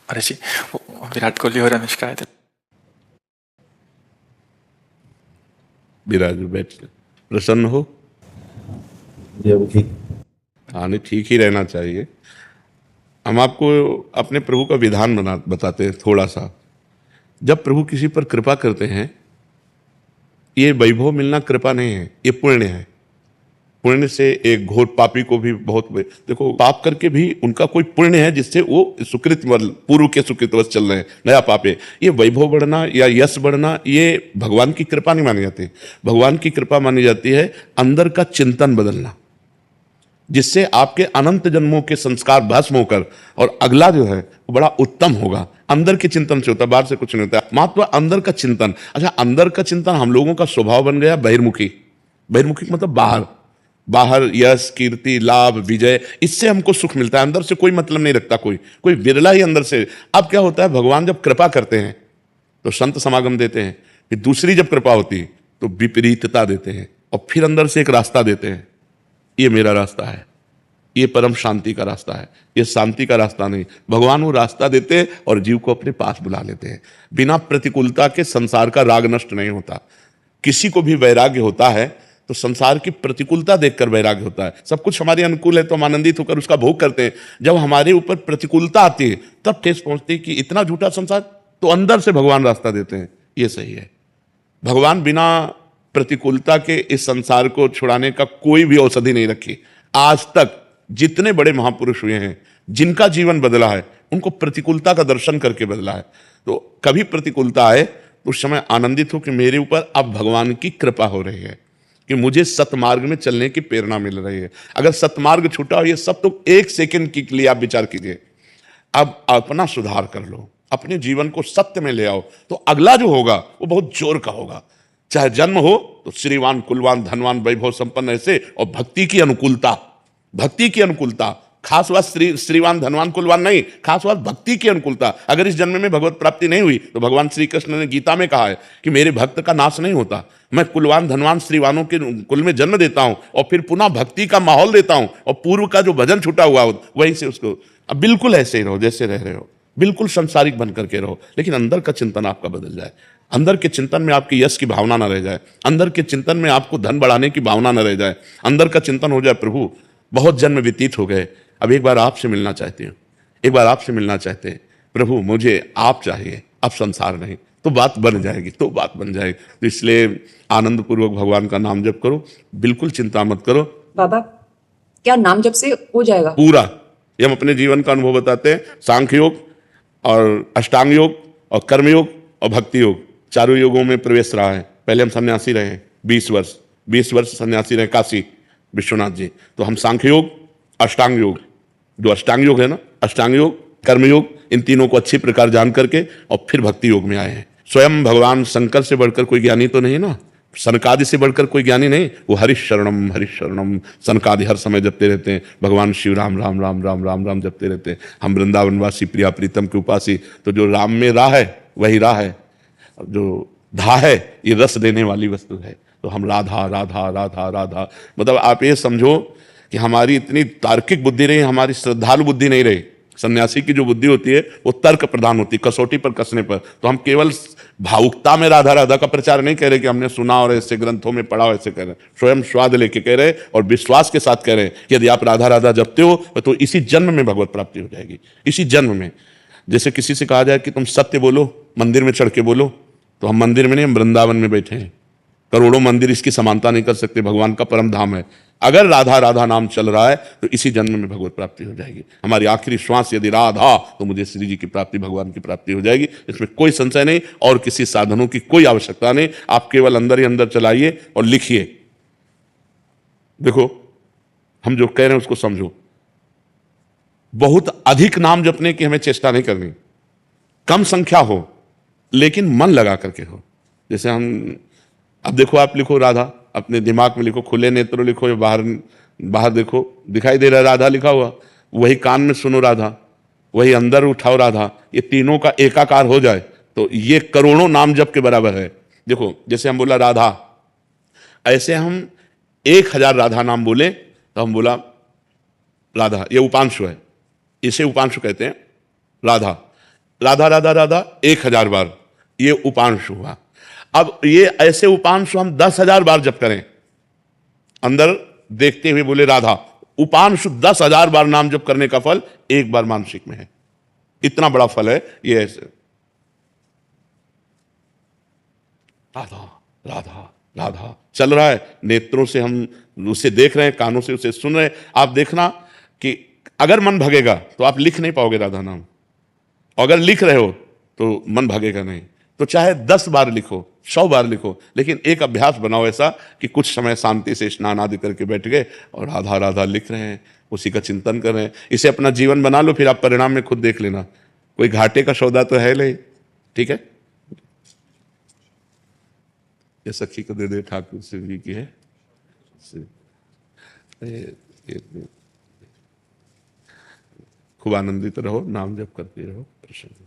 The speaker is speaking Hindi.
ऋषि, वो विराट कोहली और अनुष्का आए थे। विराज बैठ प्रसन्न हो। ठीक। हाँ नहीं, ठीक ही रहना चाहिए। हम आपको अपने प्रभु का विधान बताते हैं थोड़ा सा। जब प्रभु किसी पर कृपा करते हैं, ये वैभव मिलना कृपा नहीं है, ये पुण्य है। पुण्य से एक घोर पापी को भी बहुत, देखो पाप करके भी उनका कोई पुण्य है जिससे वो सुकृत पूर्व के सुकृतवश चल रहे हैं, नया पाप है। ये वैभव बढ़ना या यश बढ़ना ये भगवान की कृपा नहीं मानी जाती। भगवान की कृपा मानी जाती है अंदर का चिंतन बदलना, जिससे आपके अनंत जन्मों के संस्कार भस्म होकर और अगला जो है वो बड़ा उत्तम होगा। अंदर के चिंतन से होता है, बाहर से कुछ नहीं होता। महत्व अंदर का चिंतन। अच्छा, अंदर का चिंतन हम लोगों का स्वभाव बन गया बहिर्मुखी। बहिर्मुखी मतलब बाहर, बाहर यश कीर्ति लाभ विजय, इससे हमको सुख मिलता है। अंदर से कोई मतलब नहीं रखता कोई विरला ही अंदर से। अब क्या होता है, भगवान जब कृपा करते हैं तो संत समागम देते हैं, फिर दूसरी जब कृपा होती है तो विपरीतता देते हैं, और फिर अंदर से एक रास्ता देते हैं, ये मेरा रास्ता है, ये परम शांति का रास्ता है, ये शांति का रास्ता नहीं। भगवान वो रास्ता देते हैं और जीव को अपने पास बुला लेते हैं। बिना प्रतिकूलता के संसार का राग नष्ट नहीं होता। किसी को भी वैराग्य होता है तो संसार की प्रतिकूलता देखकर वैराग्य होता है। सब कुछ हमारे अनुकूल है तो हम आनंदित होकर उसका भोग करते हैं। जब हमारे ऊपर प्रतिकूलता आती है तब ठेस पहुंचती है कि इतना झूठा संसार, तो अंदर से भगवान रास्ता देते हैं, ये सही है। भगवान बिना प्रतिकूलता के इस संसार को छुड़ाने का कोई भी औषधि नहीं रखी। आज तक जितने बड़े महापुरुष हुए हैं, जिनका जीवन बदला है, उनको प्रतिकूलता का दर्शन करके बदला है। तो कभी प्रतिकूलता आए तो उस समय आनंदित हो कि मेरे ऊपर अब भगवान की कृपा हो रही है, कि मुझे सतमार्ग में चलने की प्रेरणा मिल रही है। अगर सतमार्ग छूटा हो, ये सब तो एक सेकंड के लिए आप विचार कीजिए। अब अपना सुधार कर लो, अपने जीवन को सत्य में ले आओ, तो अगला जो होगा वो बहुत जोर का होगा। चाहे जन्म हो तो श्रीवान कुलवान धनवान वैभव संपन्न ऐसे, और भक्ति की अनुकूलता, भक्ति की अनुकूलता। खास बात श्रीवान धनवान कुलवान नहीं, खास बात भक्ति की अनुकूलता। अगर इस जन्म में भगवत प्राप्ति नहीं हुई तो भगवान श्री कृष्ण ने गीता में कहा है कि मेरे भक्त का नाश नहीं होता, मैं कुलवान धनवान श्रीवानों के कुल में जन्म देता हूं और फिर पुनः भक्ति का माहौल देता हूं, और पूर्व का जो भजन छूटा हुआ हो वहीं से उसको। अब बिल्कुल ऐसे ही रहो जैसे रह रहे हो, बिल्कुल संसारिक बन करके रहो, लेकिन अंदर का चिंतन आपका बदल जाए। अंदर के चिंतन में आपकी यश की भावना न रह जाए, अंदर के चिंतन में आपको धन बढ़ाने की भावना न रह जाए। अंदर का चिंतन हो जाए, प्रभु बहुत जन्म व्यतीत हो गए, अब एक बार आपसे मिलना चाहती हूँ, एक बार आपसे मिलना चाहते हैं प्रभु, मुझे आप चाहिए, अब संसार नहीं। तो बात बन जाएगी, तो बात बन जाएगी। तो इसलिए आनंद पूर्वक भगवान का नाम जप करो, बिल्कुल चिंता मत करो। बाबा, क्या नाम जप से हो जाएगा? पूरा। ये हम अपने जीवन का अनुभव बताते हैं। सांख्य योग और अष्टांग योग और कर्मयोग और भक्ति योग, चारों योगों में प्रवेश रहा है। पहले हम सन्यासी रहे 20 वर्ष सन्यासी रहे काशी विश्वनाथ जी। तो हम सांख्य योग, अष्टांग योग, जो अष्टांग योग है ना, अष्टांग योग कर्मयोग, इन तीनों को अच्छी प्रकार जान करके और फिर भक्ति योग में आए हैं। स्वयं भगवान शंकर से बढ़कर कोई ज्ञानी तो नहीं ना, सनकादि से बढ़कर कोई ज्ञानी नहीं। वो हरिशरणम सनकादि हर समय जपते रहते हैं। भगवान शिव राम राम राम राम राम राम जपते रहते हैं। हम वृंदावनवासी प्रिया प्रीतम के उपासी, तो जो राम में राह है वही राह है, जो धा है ये रस देने वाली वस्तु है। तो हम राधा राधा राधा राधा, मतलब आप ये समझो कि हमारी इतनी तार्किक बुद्धि रही, हमारी श्रद्धालु बुद्धि नहीं रही। सन्यासी की जो बुद्धि होती है वो तर्क प्रधान होती है, कसौटी पर कसने पर। तो हम केवल भावुकता में राधा राधा का प्रचार नहीं कह रहे कि हमने सुना और ऐसे ग्रंथों में पढ़ा, ऐसे कह रहे हैं। स्वयं स्वाद लेके कह रहे और विश्वास के साथ कह रहे हैं कि यदि आप राधा राधा जपते हो तो इसी जन्म में भगवत प्राप्ति हो जाएगी, इसी जन्म में। जैसे किसी से कहा जाए कि तुम सत्य बोलो, मंदिर में चढ़ के बोलो, तो हम मंदिर में नहीं, हम वृंदावन में बैठे हैं। करोड़ों मंदिर इसकी समानता नहीं कर सकते, भगवान का परम धाम है। अगर राधा राधा नाम चल रहा है तो इसी जन्म में भगवत प्राप्ति हो जाएगी। हमारी आखिरी श्वास यदि राधा, तो मुझे श्री जी की प्राप्ति, भगवान की प्राप्ति हो जाएगी। इसमें कोई संशय नहीं, और किसी साधनों की कोई आवश्यकता नहीं। आप केवल अंदर ही अंदर चलाइए और लिखिए। देखो, हम जो कह रहे हैं उसको समझो। बहुत अधिक नाम जपने की हमें चेष्टा नहीं करनी, कम संख्या हो लेकिन मन लगा करके हो। जैसे हम, अब देखो आप लिखो राधा, अपने दिमाग में लिखो, खुले नेत्र लिखो, या बाहर देखो, दिखाई दे रहा है राधा लिखा हुआ, वही कान में सुनो राधा, वही अंदर उठाओ राधा, ये तीनों का एकाकार हो जाए तो ये करोड़ों नाम जप के बराबर है। देखो, जैसे हम बोला राधा, ऐसे हम 1000 राधा नाम बोले तो हम बोला राधा, ये उपांशु है, इसे उपांशु कहते हैं राधा। राधा राधा राधा 1000 बार, ये उपांश हुआ। अब ये ऐसे उपांश हम 10,000 बार जप करें, अंदर देखते हुए बोले राधा, उपांश 10,000 बार नाम जप करने का फल एक बार मानसिक में है। इतना बड़ा फल है ये। ऐसे राधा राधा राधा चल रहा है, नेत्रों से हम उसे देख रहे हैं, कानों से उसे सुन रहे हैं। आप देखना कि अगर मन भगेगा तो आप लिख नहीं पाओगे राधा नाम, और अगर लिख रहे हो तो मन भगेगा नहीं। तो चाहे 10 बार लिखो, 100 बार लिखो, लेकिन एक अभ्यास बनाओ ऐसा कि कुछ समय शांति से स्नान आदि करके बैठ गए और राधा राधा लिख रहे हैं, उसी का चिंतन कर रहे हैं। इसे अपना जीवन बना लो, फिर आप परिणाम में खुद देख लेना। कोई घाटे का सौदा तो है नहीं, ठीक है। ये सखी को दे दे, ठाकुर से भी की है। खूब आनंदित रहो, नाम जप करते रहो, प्रसन्न।